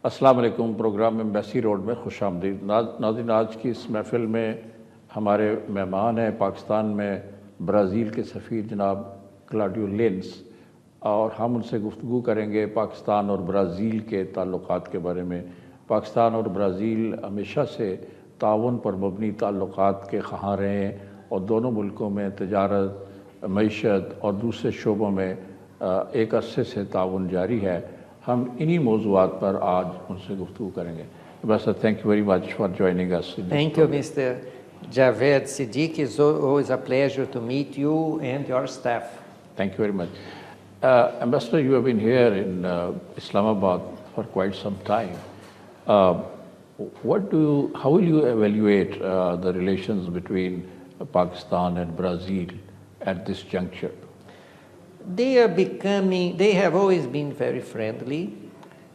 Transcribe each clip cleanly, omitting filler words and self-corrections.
अस्सलाम वालेकुम। Programme embassy road में खुश आमदीद। नाज़रीन, आज की इस महफ़िल में हमारे मेहमान हैं पाकिस्तान में ब्राज़ील के सफ़ीर जनाब क्लाउडियो लेंस, और हम उनसे गुफ्तगू करेंगे पाकिस्तान और ब्राज़ील के ताल्लुक़ात के बारे में। पाकिस्तान और ब्राज़ील हमेशा से ताउन पर मबनी ताल्लुक़ात के ख़्वाहां रहे हैं और दोनों मुल्कों में तजारत, मईशत और दूसरे शोबों में एक अरसे से ताउन जारी है। हम इन्हीं मौज़ूआत पर आज उनसे गुफ्तगू करेंगे। बस, thank you very much for joining us. Thank you, Mr. Javed Siddiq. It's always a pleasure to meet you and your staff. Thank you very much. Ambassador, you have been here in Islamabad for quite some time. How will you evaluate the relations between Pakistan and Brazil at this juncture? They have always been very friendly.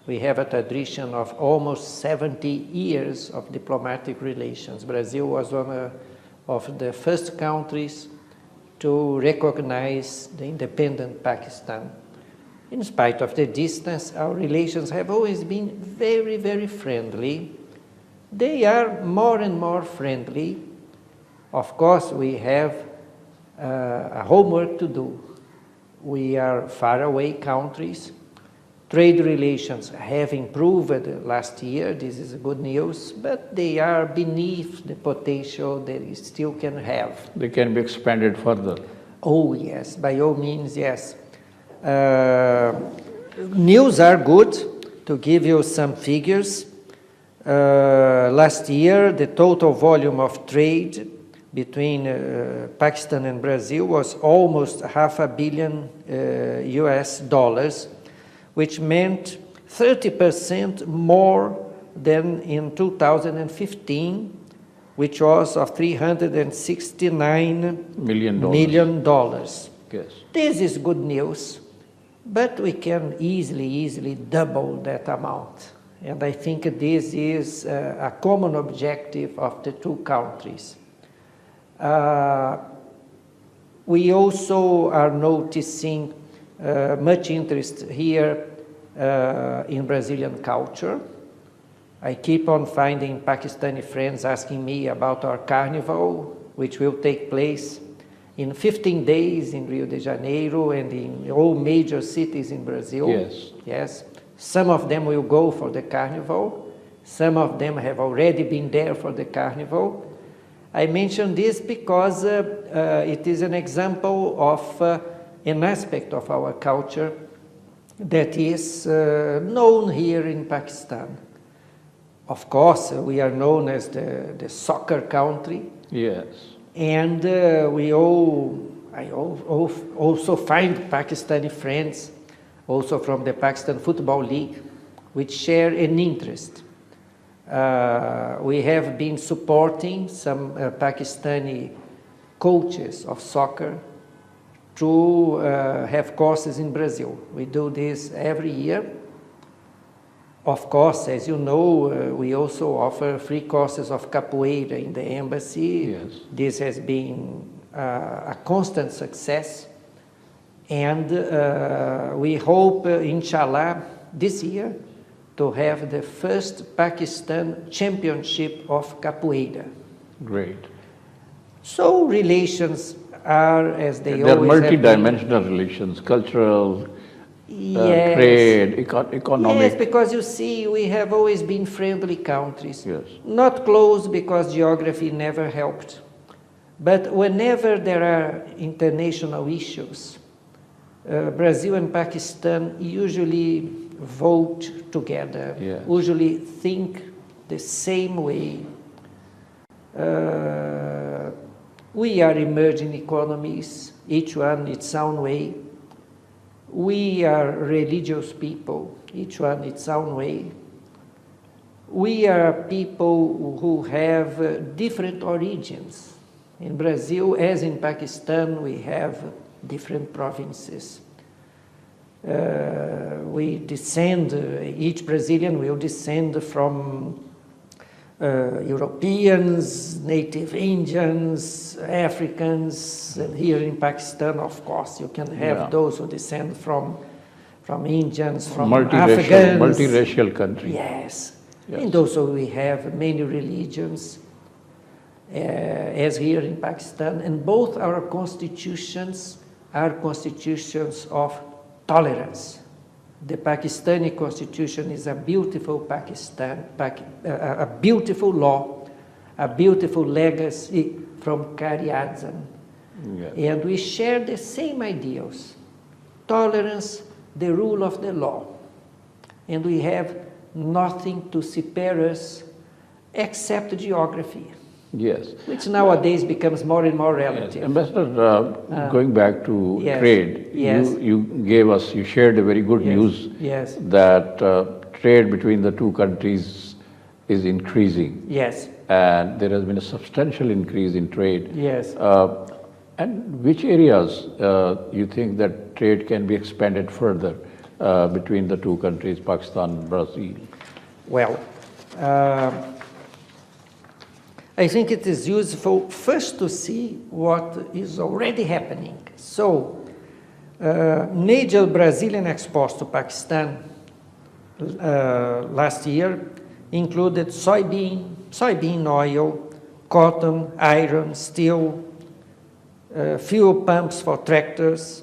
We have a tradition of almost 70 years of diplomatic relations. Brazil was one of the first countries to recognize the independent Pakistan. In spite of the distance, our relations have always been very, very friendly. They are more and more friendly. Of course, we have a homework to do. We are faraway countries. Trade relations have improved last year. This is good news, but they are beneath the potential that we still can have. They can be expanded further. Oh, yes, by all means, yes. News are good. To give you some figures, last year the total volume of trade between Pakistan and Brazil was almost $500 million US, which meant 30% more than in 2015, which was of $369 million. Yes. This is good news, but we can easily double that amount. And I think this is a common objective of the two countries. We also are noticing much interest here in Brazilian culture. I keep on finding Pakistani friends asking me about our carnival, which will take place in 15 days in Rio de Janeiro and in all major cities in Brazil. Yes. Yes. Some of them will go for the carnival. Some of them have already been there for the carnival. I mention this because it is an example of an aspect of our culture that is known here in Pakistan. Of course, we are known as the soccer country. Yes. And I also find Pakistani friends, also from the Pakistan Football League, which share an interest. We have been supporting some Pakistani coaches of soccer to have courses in Brazil. We do this every year. Of course, as you know, we also offer free courses of capoeira in the embassy. Yes. This has been a constant success. And we hope, inshallah, this year to have the first Pakistan championship of capoeira. Great. So relations are as they They're always have been. multi-dimensional relations, cultural, Yes. trade, economic. Yes, because you see, we have always been friendly countries. Yes. Not close because geography never helped. But whenever there are international issues, Brazil and Pakistan usually vote together, Yes. usually think the same way. We are emerging economies, each one its own way. We are religious people, each one its own way. We are people who have different origins. In Brazil, as in Pakistan, we have different provinces. We descend, each Brazilian will descend from Europeans, native Indians, Africans, and here in Pakistan, of course, you can have those who descend from from Indians, from multiracial, Afghans. multiracial country. Yes. Yes. And also we have many religions, as here in Pakistan, and both our constitutions are constitutions of tolerance. The Pakistani constitution is a beautiful a beautiful law, a beautiful legacy from Qari Azam. Yes. And we share the same ideals: tolerance, the rule of the law. And we have nothing to separate us except geography. Yes. Which nowadays becomes more and more relative. Yes. Ambassador, going back to yes. trade, Yes. you shared a very good Yes. news Yes. that trade between the two countries is increasing. Yes. And there has been a substantial increase in trade. Yes. And which areas you think that trade can be expanded further between the two countries, Pakistan and Brazil? Well, I think it is useful first to see what is already happening. So, major Brazilian exports to Pakistan last year included soybean oil, cotton, iron, steel, fuel pumps for tractors,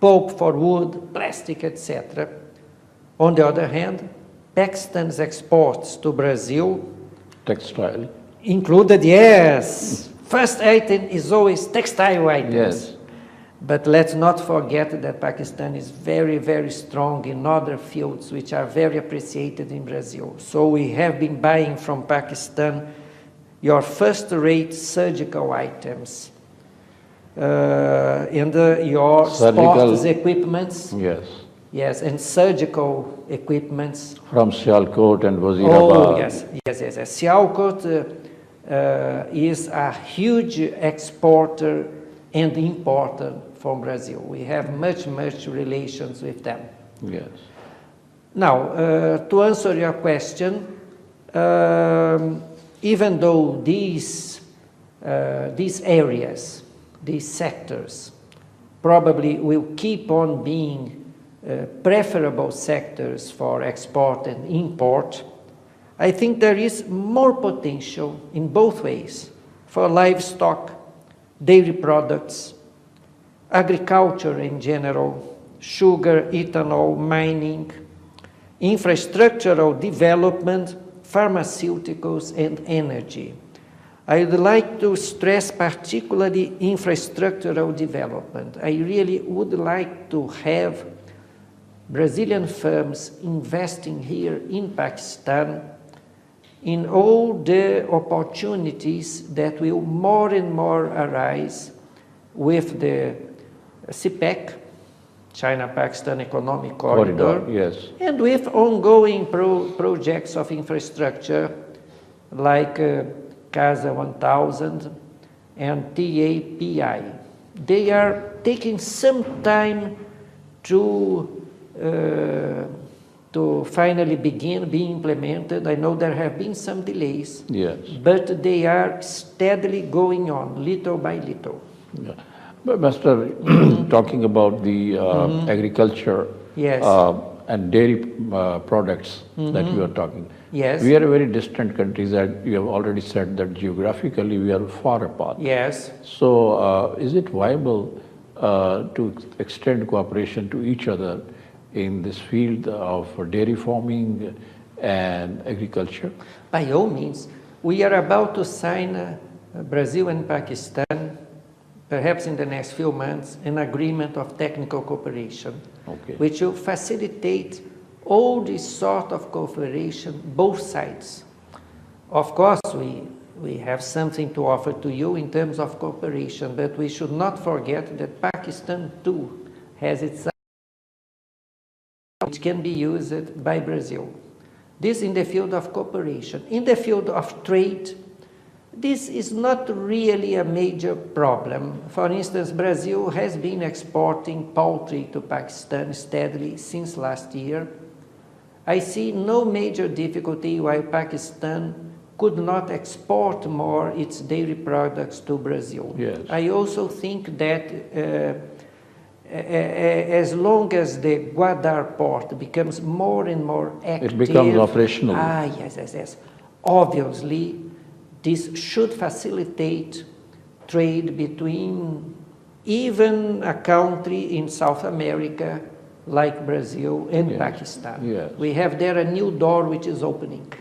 pulp for wood, plastic, etc. On the other hand, Pakistan's exports to Brazil Textile. included, yes, first item is always textile items. Yes. But let's not forget that Pakistan is very, very strong in other fields which are very appreciated in Brazil. So we have been buying from Pakistan your first-rate surgical items, and your sports equipments. Yes. Yes, and surgical equipments. From Sialkot and Wazirabad. Oh, yes. Sialkot is a huge exporter and importer from Brazil. We have much relations with them. Yes. Now, to answer your question, even though these areas, these sectors, probably will keep on being preferable sectors for export and import, I think there is more potential in both ways for livestock, dairy products, agriculture in general, sugar, ethanol, mining, infrastructural development, pharmaceuticals, and energy. I would like to stress particularly infrastructural development. I really would like to have Brazilian firms investing here in Pakistan in all the opportunities that will more and more arise with the CPEC, China-Pakistan Economic Corridor, yes. and with ongoing projects of infrastructure like CASA 1000 and TAPI. They are taking some time to finally being implemented. I know there have been some delays, Yes. but they are steadily going on, little by little. Yeah. But Master, talking about the agriculture Yes. And dairy products that you are talking. Yes. We are a very distant country that you have already said that geographically we are far apart. Yes. So is it viable to extend cooperation to each other in this field of dairy farming and agriculture? By all means, we are about to sign Brazil and Pakistan, perhaps in the next few months, an agreement of technical cooperation, Okay. which will facilitate all this sort of cooperation, both sides. Of course, we have something to offer to you in terms of cooperation, but we should not forget that Pakistan too has its own, which can be used by Brazil. This in the field of cooperation. In the field of trade, this is not really a major problem. For instance, Brazil has been exporting poultry to Pakistan steadily since last year. I see no major difficulty why Pakistan could not export more its dairy products to Brazil. Yes. I also think that as long as the Guadar port becomes more and more active. It becomes operational. Yes. Obviously, this should facilitate trade between even a country in South America like Brazil and Pakistan. Yes. We have there a new door which is opening.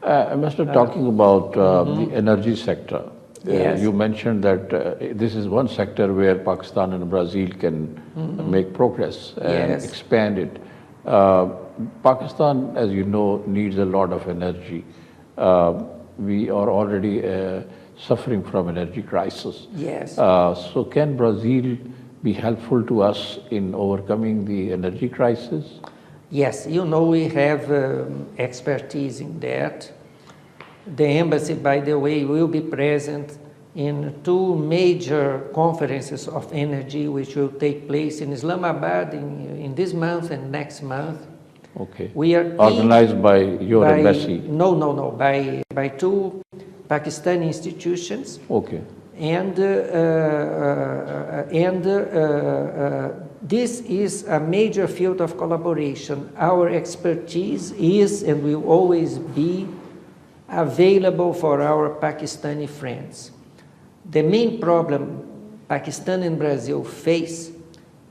Mr. Talking about the energy sector, Yes. you mentioned that this is one sector where Pakistan and Brazil can make progress and Yes. expand it. Pakistan, as you know, needs a lot of energy. We are already suffering from energy crisis. Yes. So can Brazil be helpful to us in overcoming the energy crisis? Yes, you know, we have expertise in that. The embassy, by the way, will be present in 2 major conferences of energy which will take place in Islamabad in this month and next month. Okay. We are organized by your embassy? No, by 2 Pakistani institutions. Okay. And this is a major field of collaboration. Our expertise is and will always be available for our Pakistani friends. The main problem Pakistan and Brazil face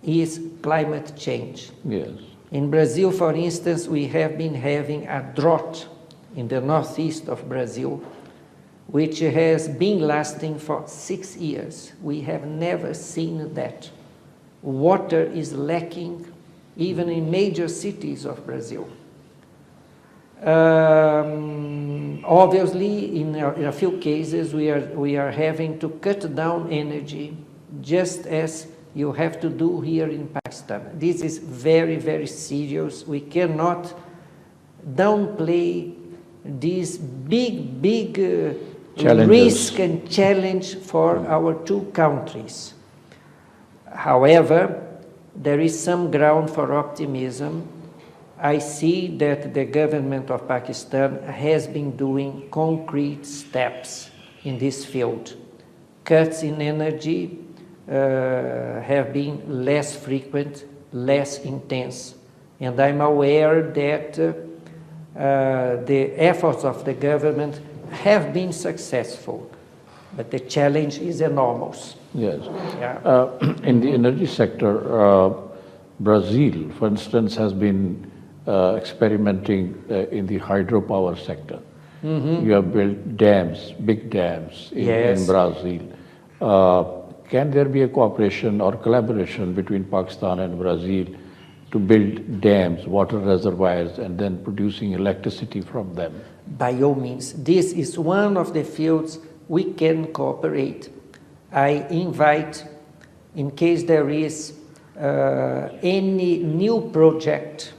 is climate change. Yes. In Brazil, for instance, we have been having a drought in the northeast of Brazil, which has been lasting for 6 years. We have never seen that. Water is lacking even in major cities of Brazil. Obviously, in a few cases, we are having to cut down energy, just as you have to do here in Pakistan. This is very, very serious. We cannot downplay this big risk and challenge for our 2 countries. However, there is some ground for optimism. I see that the government of Pakistan has been doing concrete steps in this field. Cuts in energy have been less frequent, less intense, and I'm aware that the efforts of the government have been successful, but the challenge is enormous. Yes. Yeah. In the energy sector, Brazil, for instance, has been experimenting in the hydropower sector. You have built dams, big dams in Brazil. Can there be a cooperation or collaboration between Pakistan and Brazil to build dams, water reservoirs, and then producing electricity from them? By all means, this is one of the fields we can cooperate. I invite, in case there is any new project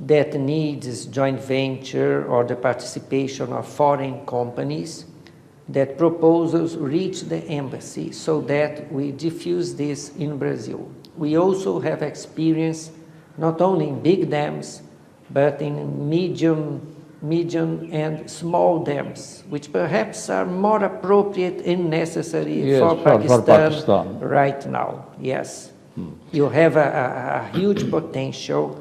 that needs joint venture or the participation of foreign companies, that proposals reach the embassy so that we diffuse this in Brazil. We also have experience not only in big dams, but in medium and small dams, which perhaps are more appropriate and necessary for Pakistan right now. Yes. You have a huge potential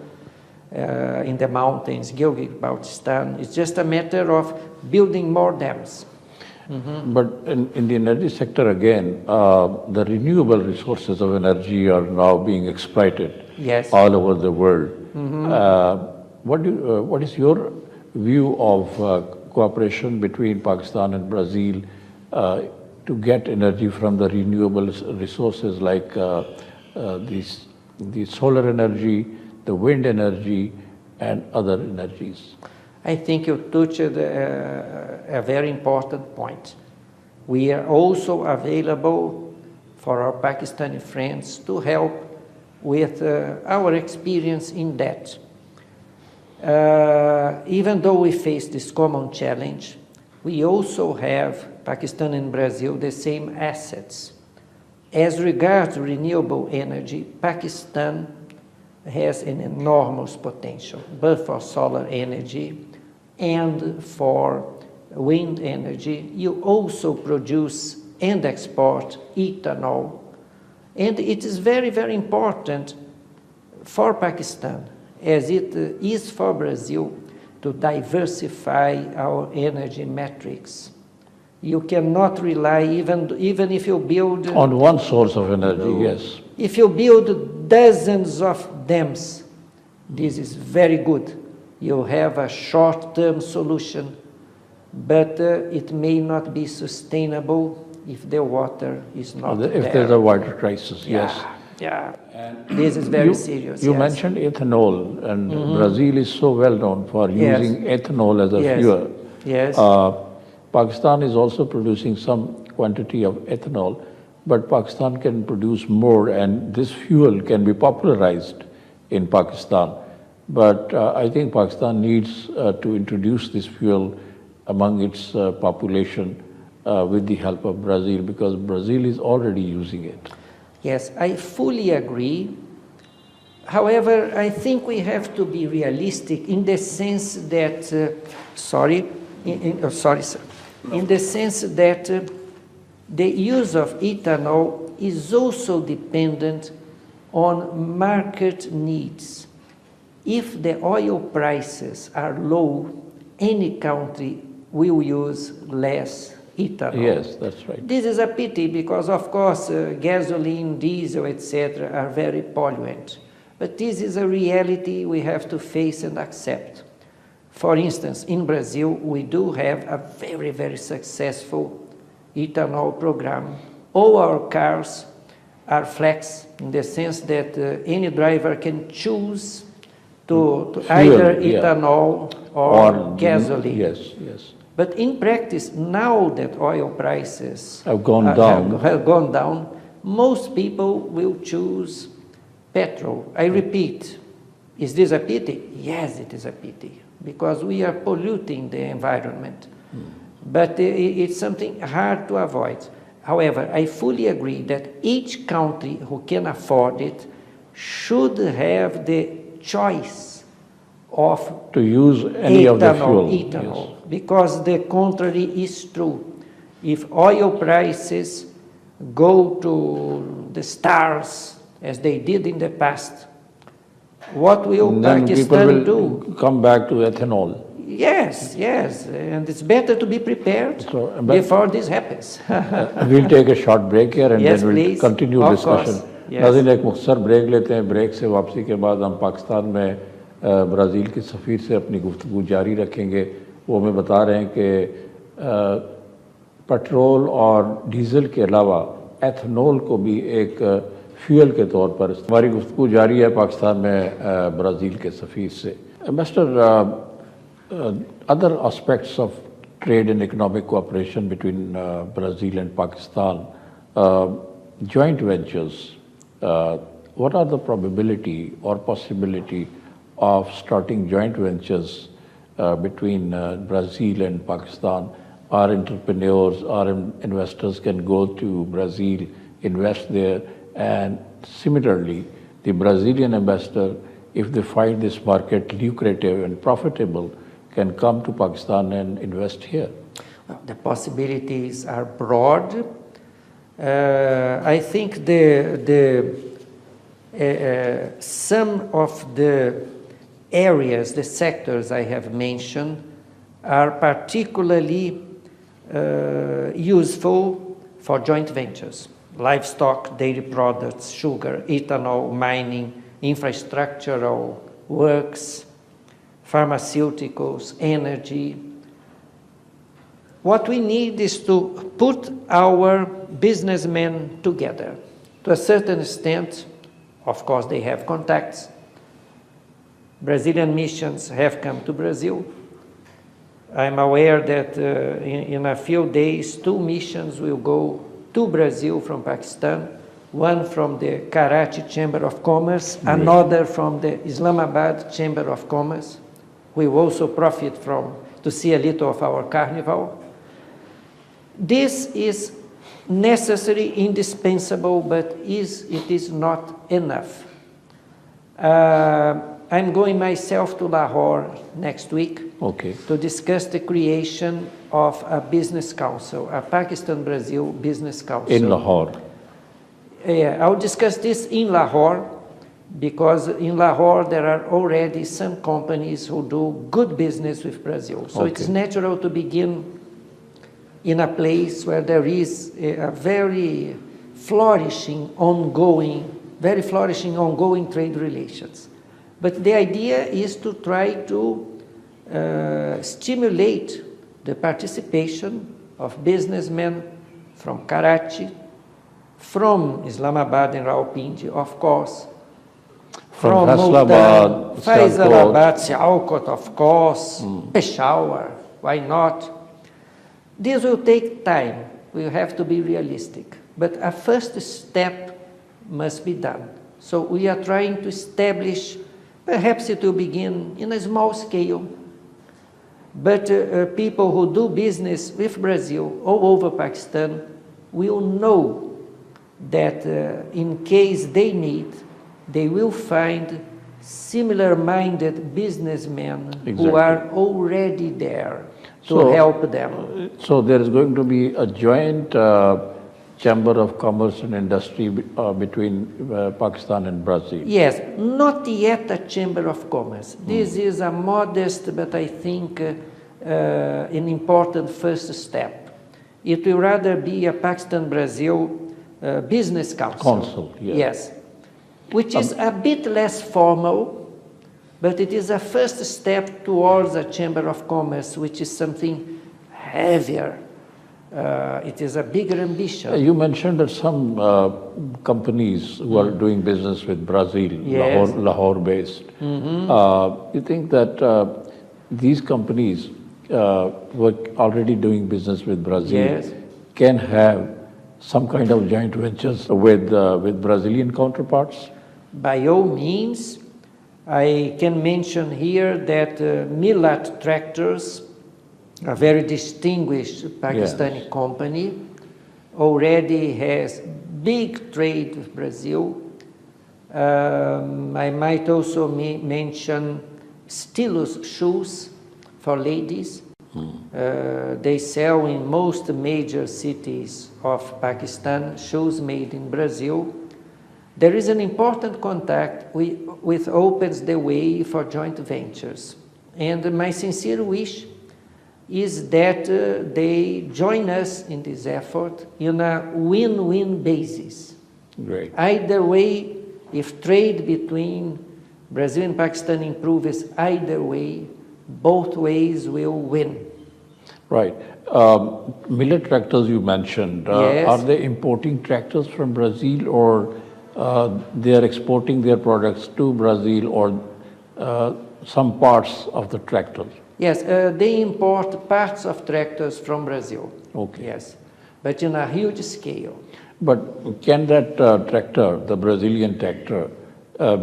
in the mountains, Gilgit-Baltistan. It's just a matter of building more dams. But in the energy sector again, the renewable resources of energy are now being exploited all over the world. What is your view of cooperation between Pakistan and Brazil to get energy from the renewable resources like the solar energy, the wind energy, and other energies? I think you touched a very important point. We are also available for our Pakistani friends to help with our experience in that. Even though we face this common challenge, we also have, Pakistan and Brazil, the same assets. As regards renewable energy, Pakistan has an enormous potential, both for solar energy and for wind energy. You also produce and export ethanol, And it is very, very important for Pakistan, as it is for Brazil, to diversify our energy metrics. You cannot rely, even if you build... On one source of energy, yes. If you build dozens of dams, this is very good. You have a short-term solution, but it may not be sustainable if the water is not there. If there's a water crisis, yes. Yeah, this is very serious. You mentioned ethanol, and Brazil is so well known for using ethanol as a fuel. Yes. Pakistan is also producing some quantity of ethanol, but Pakistan can produce more, and this fuel can be popularized in Pakistan. But I think Pakistan needs to introduce this fuel among its population with the help of Brazil, because Brazil is already using it. Yes, I fully agree. However, I think we have to be realistic in the sense that, in the sense that the use of ethanol is also dependent on market needs. If the oil prices are low, any country will use less ethanol. Yes, that's right. This is a pity because, of course, gasoline, diesel, etc. are very pollutant. But this is a reality we have to face and accept. For instance, in Brazil, we do have a very, very successful ethanol program. All our cars are flex in the sense that any driver can choose to either ethanol or gasoline. Yes. But in practice, now that oil prices have gone down, most people will choose petrol. I repeat, is this a pity? Yes, it is a pity, because we are polluting the environment. But it's something hard to avoid. However, I fully agree that each country who can afford it should have the choice of to use any of the fuel. Ethanol, yes. Because the contrary is true. If oil prices go to the stars, as they did in the past, what will Pakistan do? Come back to ethanol. Yes, and it's better to be prepared before this happens. We'll take a short break here and then we'll continue discussion. नाज़रीन एक मुख्तसर break लेते हैं. Break से वापसी के बाद हम पाकिस्तान में ब्राज़ील के सफ़ीर से अपनी गुफ्तगू जारी रखेंगे. वो हमें बता रहे हैं कि पेट्रोल और डीज़ल के अलावा एथनॉल को भी एक फ्यूल के तौर पर हमारी गुफ्तगू जारी है पाकिस्तान में ब्राज़ील के सफ़ीर से. Mister other aspects of trade and economic cooperation between Brazil and Pakistan, joint ventures, what are the probability or possibility of starting joint ventures between Brazil and Pakistan? Our entrepreneurs, our investors can go to Brazil, invest there, and similarly, the Brazilian investor, if they find this market lucrative and profitable, can come to Pakistan and invest here. Well, the possibilities are broad. I think some of the areas, the sectors I have mentioned, are particularly useful for joint ventures. Livestock, dairy products, sugar, ethanol, mining, infrastructural works, pharmaceuticals, energy. What we need is to put our businessmen together. To a certain extent, of course, they have contacts. Brazilian missions have come to Brazil. I'm aware that in a few days, 2 missions will go to Brazil from Pakistan, one from the Karachi Chamber of Commerce, another from the Islamabad Chamber of Commerce. We will also profit to see a little of our carnival. This is necessary, indispensable, but it is not enough. I'm going myself to Lahore next week to discuss the creation of a business council, a Pakistan-Brazil business council. In Lahore? I'll discuss this in Lahore, because in Lahore there are already some companies who do good business with Brazil. So it's natural to begin in a place where there is a very flourishing ongoing trade relations. But the idea is to try to stimulate the participation of businessmen from Karachi, from Islamabad and Rawalpindi, of course, from Faisalabad, Sialkot, of course, Peshawar, why not? This will take time. We have to be realistic. But a first step must be done. So we are trying to establish, perhaps it will begin in a small scale, but people who do business with Brazil all over Pakistan will know that in case they need, they will find similar-minded businessmen who are already there to help them. So there is going to be a joint Chamber of Commerce and Industry between Pakistan and Brazil. Yes, not yet a Chamber of Commerce. This is a modest, but I think an important first step. It will rather be a Pakistan-Brazil Business Council. Yes. Which is a bit less formal, but it is a first step towards a Chamber of Commerce, which is something heavier. It is a bigger ambition. You mentioned that some companies who are doing business with Brazil, Lahore-based. You think that these companies who are already doing business with Brazil can have some kind of joint ventures with Brazilian counterparts? By all means. I can mention here that Milat Tractors, a very distinguished Pakistani company, already has big trade with Brazil. I might also mention Stylus shoes for ladies. They sell in most major cities of Pakistan shoes made in Brazil. There is an important contact which opens the way for joint ventures. And my sincere wish is that they join us in this effort in a win-win basis. Great. Either way, if trade between Brazil and Pakistan improves either way, both ways will win. Right. Millet tractors you mentioned, are they importing tractors from Brazil, or they are exporting their products to Brazil, or some parts of the tractors? Yes, they import parts of tractors from Brazil. Okay. Yes, but in a huge scale. But can that tractor, the Brazilian tractor,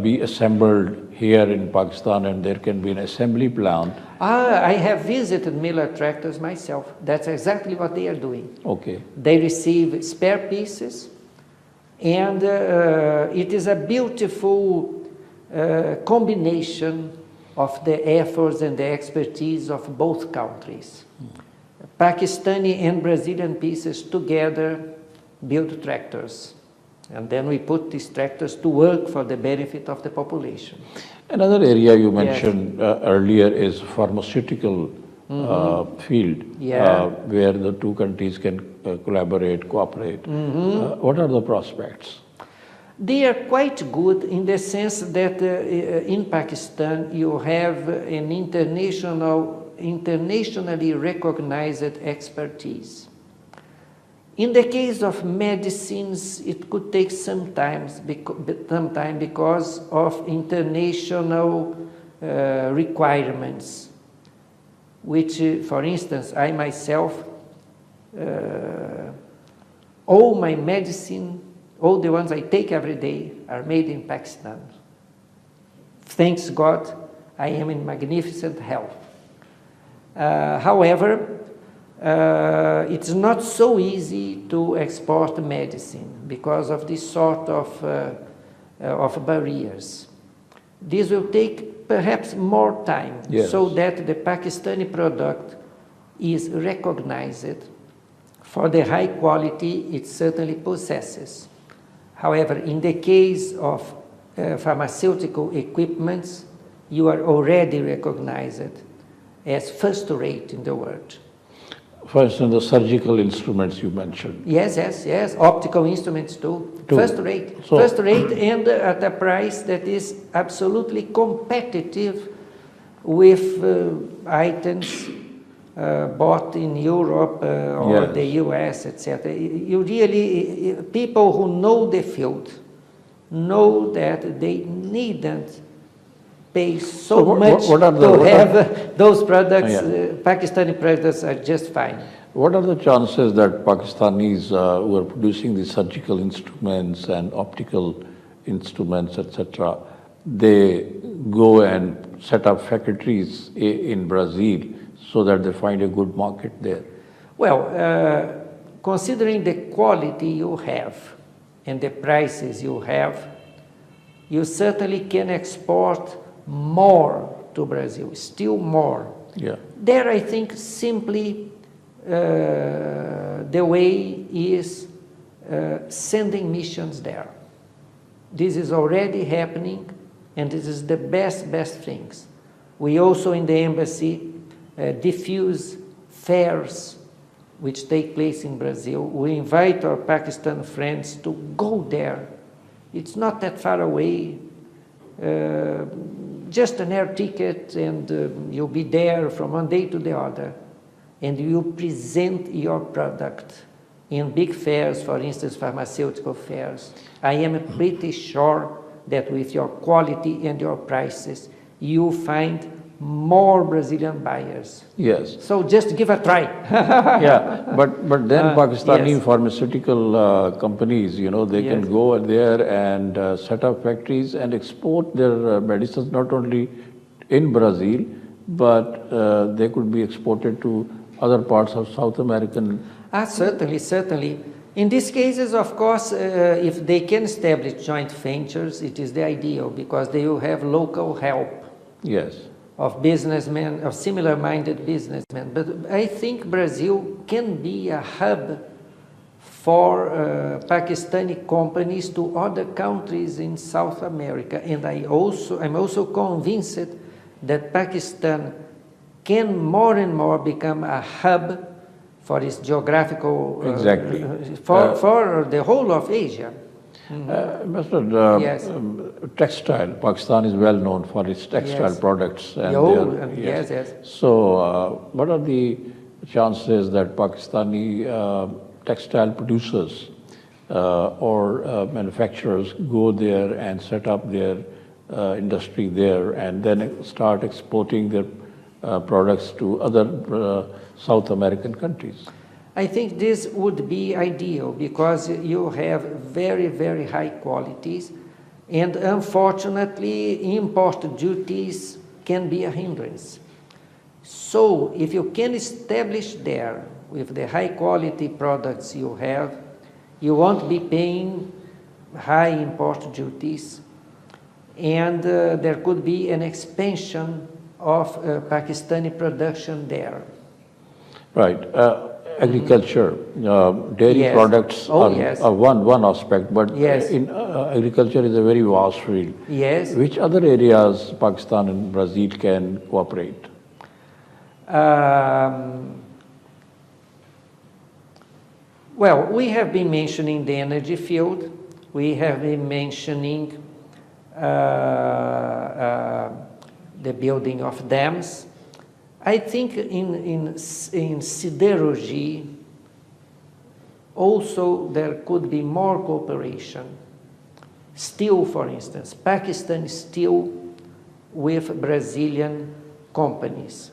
be assembled here in Pakistan, and there can be an assembly plant? I have visited Miller Tractors myself. That's exactly what they are doing. Okay. They receive spare pieces, and it is a beautiful combination of the efforts and the expertise of both countries. Pakistani and Brazilian pieces together build tractors. And then we put these tractors to work for the benefit of the population. Another area you mentioned earlier is pharmaceutical field, where the two countries can collaborate, cooperate. What are the prospects? They are quite good in the sense that in Pakistan you have an internationally recognized expertise. In the case of medicines, it could take some time because of international requirements, which, for instance, I myself, all my medicine, all the ones I take every day are made in Pakistan. Thanks God, I am in magnificent health. However, it's not so easy to export medicine because of this sort of barriers. This will take perhaps more time so that the Pakistani product is recognized for the high quality it certainly possesses. However, in the case of pharmaceutical equipments, you are already recognized as first rate in the world. For instance, the surgical instruments you mentioned. Yes, yes, yes. Optical instruments too. First rate. So, first rate and at a price that is absolutely competitive with items bought in Europe or yes. the US, etc. You really, people who know the field know that they needn't pay so much to have those products. Pakistani products are just fine. What are the chances that Pakistanis who are producing these surgical instruments and optical instruments, etc., they go and set up factories in Brazil so that they find a good market there? Well, considering the quality you have and the prices you have, you certainly can export more to Brazil, still more. Yeah. There, I think, simply the way is sending missions there. This is already happening, and this is the best things. We also in the embassy diffuse fairs which take place in Brazil. We invite our Pakistan friends to go there. It's not that far away. Just an air ticket, and you'll be there from one day to the other. And you present your product in big fairs, for instance, pharmaceutical fairs. I am pretty sure that with your quality and your prices, you find more Brazilian buyers. Yes. So just give a try. Yeah, but then Pakistani pharmaceutical companies, you know, they can go there and set up factories and export their medicines not only in Brazil, but they could be exported to other parts of South American. Certainly, certainly. In these cases, of course, if they can establish joint ventures, it is the ideal because they will have local help. Yes. Of businessmen, of similar-minded businessmen. But I think Brazil can be a hub for Pakistani companies to other countries in South America. And I'm also convinced that Pakistan can more and more become a hub for its geographical, exactly. For the whole of Asia. Textile. Pakistan is well known for its textile products. And yes. So, what are the chances that Pakistani textile producers or manufacturers go there and set up their industry there and then start exporting their products to other South American countries? I think this would be ideal because you have very high qualities, and unfortunately import duties can be a hindrance. So if you can establish there with the high quality products you have, you won't be paying high import duties, and there could be an expansion of Pakistani production there. Right. Agriculture, dairy products are one aspect, but in agriculture is a very vast field. Yes. Which other areas Pakistan and Brazil can cooperate? Well, we have been mentioning the energy field. We have been mentioning the building of dams. I think in siderurgy also there could be more cooperation. Steel, for instance, Pakistan steel with Brazilian companies.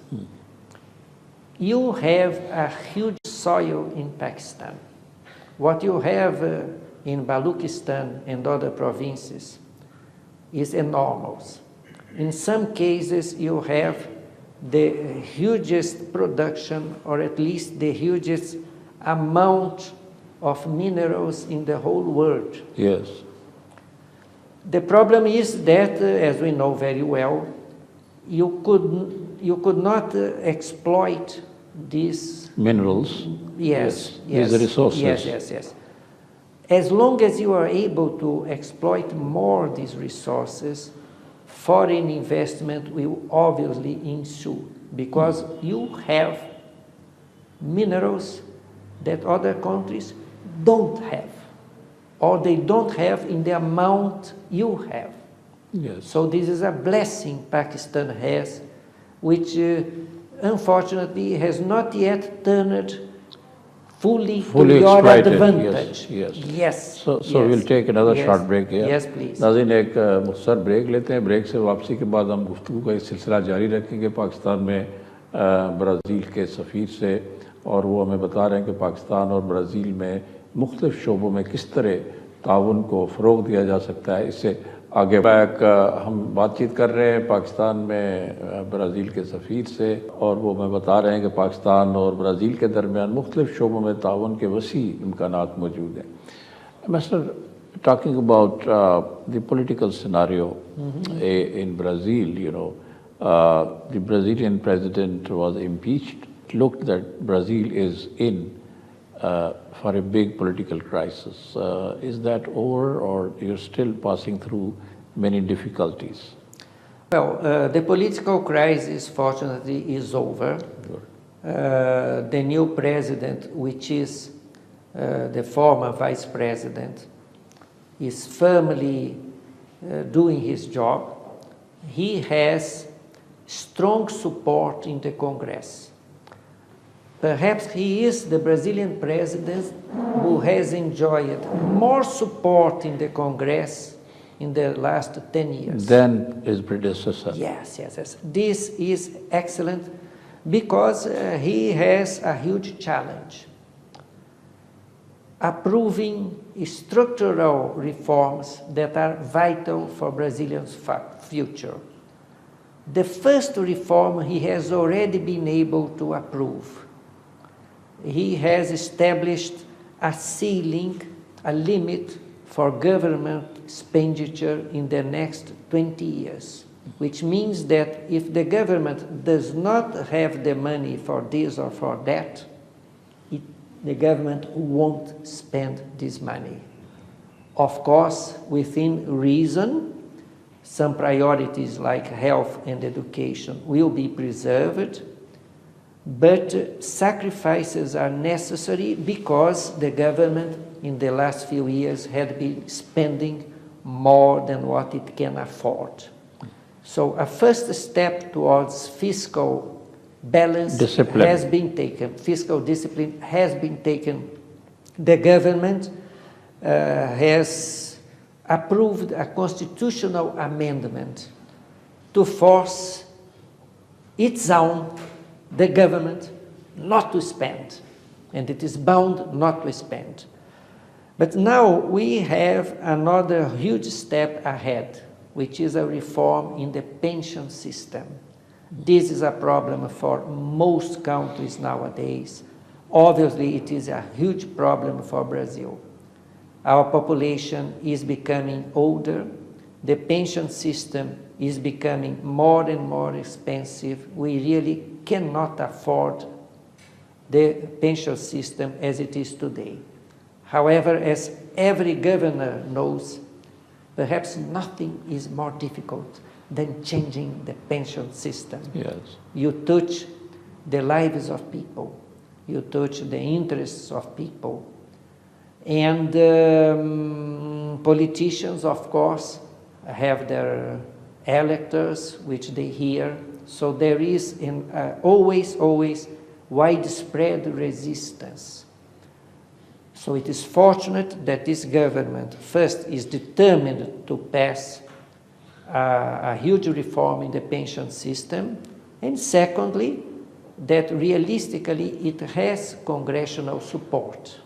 You have a huge soil in Pakistan. What you have in Balochistan and other provinces is enormous. In some cases you have the hugest production, or at least the hugest amount of minerals in the whole world. Yes. The problem is that, as we know very well, you could not exploit these minerals. Yes. These resources. Yes. as long as you are able to exploit more these resources, foreign investment will obviously ensue, because you have minerals that other countries don't have, or they don't have in the amount you have. Yes. So this is a blessing Pakistan has, which unfortunately has not yet turned fully to your exploited. advantage. Yes. So yes. we'll take another short break here. Yes, please. नाज़रीन, एक मुख्तसर break लेते हैं। Break से वापसी के बाद हम गुफ्तगू का एक सिलसिला जारी रखेंगे पाकिस्तान में ब्राज़ील के सफ़ीर से, और वो हमें बता रहे हैं कि पाकिस्तान और ब्राज़ील में मुख्तलिफ़ शोबों में किस तरह ताउन को फ़रोग़ दिया जा सकता है। इससे आगे बैक हम बातचीत कर रहे हैं पाकिस्तान में ब्राज़ील के सफ़ीर से, और वो हमें बता रहे हैं कि पाकिस्तान और ब्राज़ील के दरमियान मुख्तलिफ़ शोबों में ताउन के वसी इम्कानात मौजूद हैं। Mister, talking about the political scenario in Brazil, you know, the Brazilian president was impeached. It looked that Brazil is in for a big political crisis. Is that over, or you're still passing through many difficulties? Well, the political crisis, fortunately, is over. The new president, which is the former vice president, is firmly doing his job. He has strong support in the Congress. Perhaps he is the Brazilian president who has enjoyed more support in the Congress in the last 10 years. Than his predecessor. Yes. This is excellent because he has a huge challenge. Approving structural reforms that are vital for Brazilians' future. The first reform he has already been able to approve. He has established a ceiling, a limit for government expenditure in the next 20 years, which means that if the government does not have the money for this or for that, the government won't spend this money. Of course, within reason, some priorities like health and education will be preserved, but sacrifices are necessary because the government in the last few years had been spending more than what it can afford. So a first step towards fiscal balance has been taken. Fiscal discipline has been taken. The government has approved a constitutional amendment to force the government not to spend, and it is bound not to spend. But now we have another huge step ahead, which is a reform in the pension system. This is a problem for most countries nowadays. Obviously, it is a huge problem for Brazil. Our population is becoming older. The pension system is becoming more and more expensive. We really cannot afford the pension system as it is today. However, as every governor knows, perhaps nothing is more difficult than changing the pension system. Yes. You touch the lives of people. You touch the interests of people. And politicians, of course, have their electors, which they hear. So there is always widespread resistance. So it is fortunate that this government first is determined to pass a huge reform in the pension system, and secondly, that realistically it has congressional support.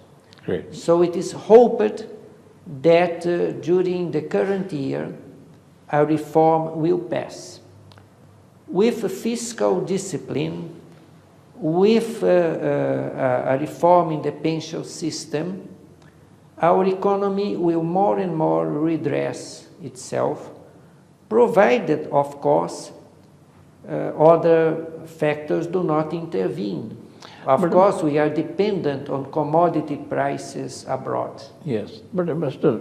Great. So it is hoped that during the current year, a reform will pass. With fiscal discipline, with a reform in the pension system, our economy will more and more redress itself, provided, of course, other factors do not intervene. Of course, we are dependent on commodity prices abroad. Yes, but Mr.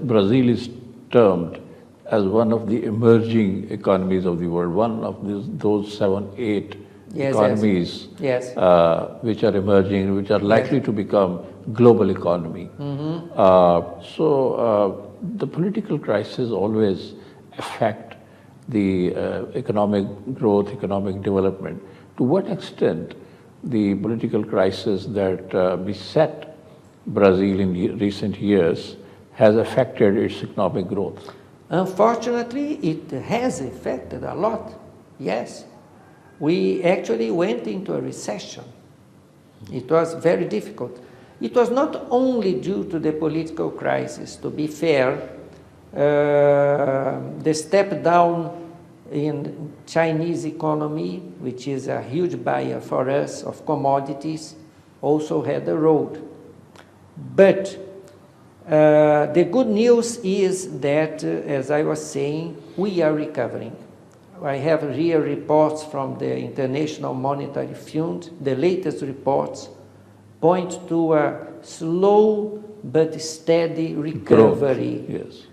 Brazil is termed as one of the emerging economies of the world, one of those 7, 8 economies Yes. Which are emerging, which are likely to become global economy. The political crisis always affect the economic growth, economic development. To what extent the political crisis that beset Brazil in recent years has affected its economic growth? Unfortunately, it has affected a lot, yes. We actually went into a recession. It was very difficult. It was not only due to the political crisis. To be fair, the step down in Chinese economy, which is a huge buyer for us of commodities, also had a role. But the good news is that, as I was saying, we are recovering. I have here reports from the International Monetary Fund. The latest reports point to a slow but steady recovery. Growth, yes.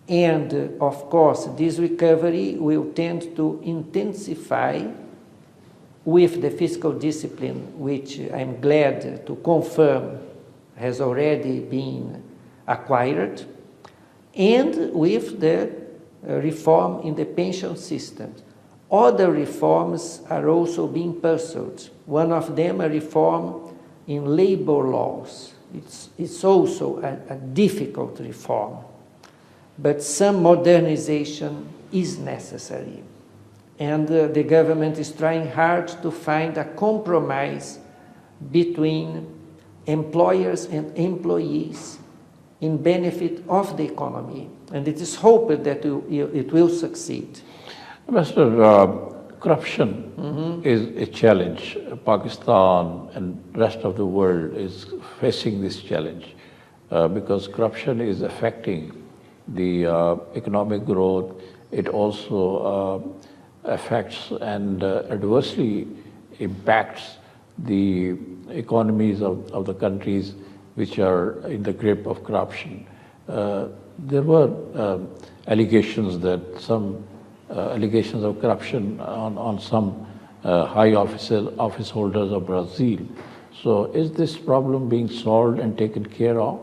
And of course, this recovery will tend to intensify with the fiscal discipline, which I'm glad to confirm has already been acquired, and with the reform in the pension system. Other reforms are also being pursued. One of them, a reform in labor laws. It's also a difficult reform, but some modernization is necessary. And the government is trying hard to find a compromise between employers and employees in benefit of the economy. And it is hoped that it will succeed. Mr. Corruption is a challenge. Pakistan and rest of the world is facing this challenge because corruption is affecting the economic growth. It also affects and adversely impacts the economies of the countries which are in the grip of corruption. There were allegations that some allegations of corruption on some high office holders of Brazil. So is this problem being solved and taken care of?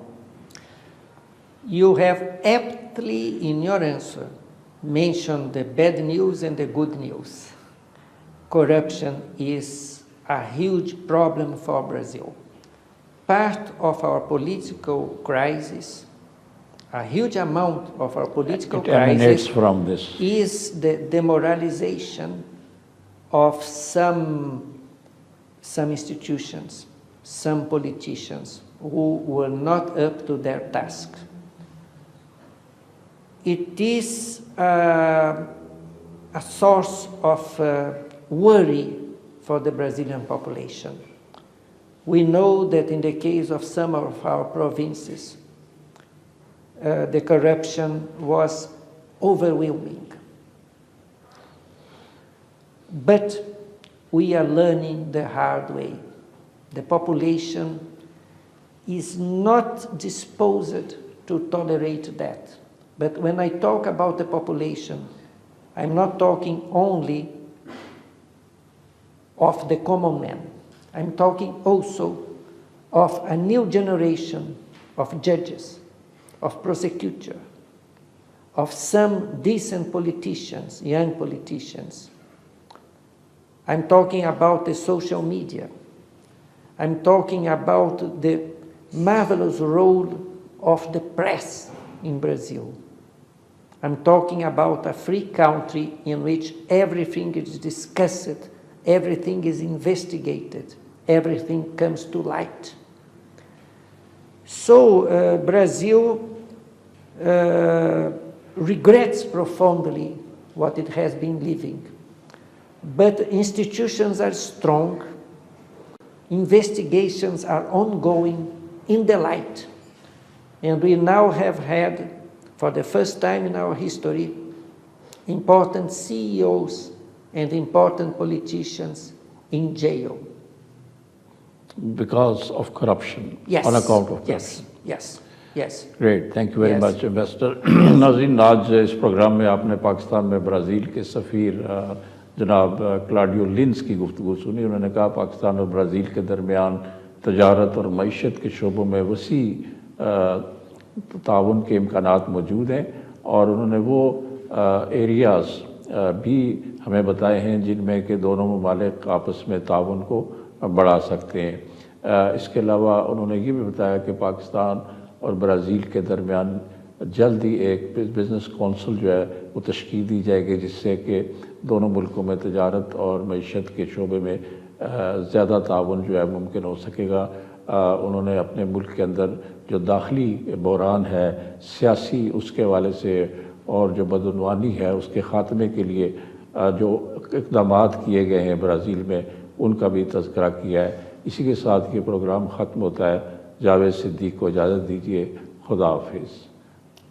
You have aptly in your answer mentioned the bad news and the good news. Corruption is a huge problem for Brazil. Part of our political crisis, a huge amount of our political crisis from this is the demoralization of some institutions, some politicians who were not up to their task. It is a source of worry for the Brazilian population. We know that in the case of some of our provinces, the corruption was overwhelming. But we are learning the hard way. The population is not disposed to tolerate that. But when I talk about the population, I'm not talking only of the common man. I'm talking also of a new generation of judges, of prosecutors, of some decent politicians, young politicians. I'm talking about the social media. I'm talking about the marvelous role of the press in Brazil. I'm talking about a free country in which everything is discussed, everything is investigated, everything comes to light. So Brazil regrets profoundly what it has been living. But institutions are strong, investigations are ongoing in the light, and we now have had, for the first time in our history, important CEOs and important politicians in jail. Because of corruption, Yes. on account of Yes. corruption. Yes. Yes. Great, thank you very Yes. much, investor. नाज़रीन, आज इस programme में आपने पाकिस्तान में Brazil के सफ़ीर जनाब क्लाडियो लिंस की गुफ्तगू सुनी। उन्होंने कहा पाकिस्तान और ब्राज़ील के दरमियान तजारत और मईशत के शोबों में वसी ताउन के इम्कानात मौजूद हैं, और उन्होंने वो एरियाज़ भी हमें बताए हैं जिनमें कि दोनों ममालिक आपस में ताउन को बढ़ा सकते हैं। इसके अलावा उन्होंने ये भी बताया कि पाकिस्तान और ब्राज़ील के दरमियान जल्द ही एक बिज़नेस कौंसिल जो है वो तश्कील दी जाएगी, जिससे कि दोनों मुल्कों में तजारत और मईशत के शोबे में ज़्यादा ताउन जो है मुमकिन हो सकेगा। उन्होंने अपने मुल्क के अंदर जो दाखिली बहरान है सियासी, उसके हवाले से और जो बदउनवानी है उसके ख़ात्मे के लिए जो इक़दामात किए गए हैं ब्राज़ील में, उनका भी तज़किरा किया है। इसी के साथ ये प्रोग्राम ख़त्म होता है। जावेद सिद्दीक को इजाज़त दीजिए। खुदा हाफिज़।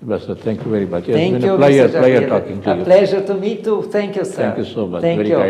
Investor, thank you very much. Thank you, pleasure Mr. Javed. talking to you. A pleasure to me too. Thank you, sir. Thank you so much. Thank Very you. kind.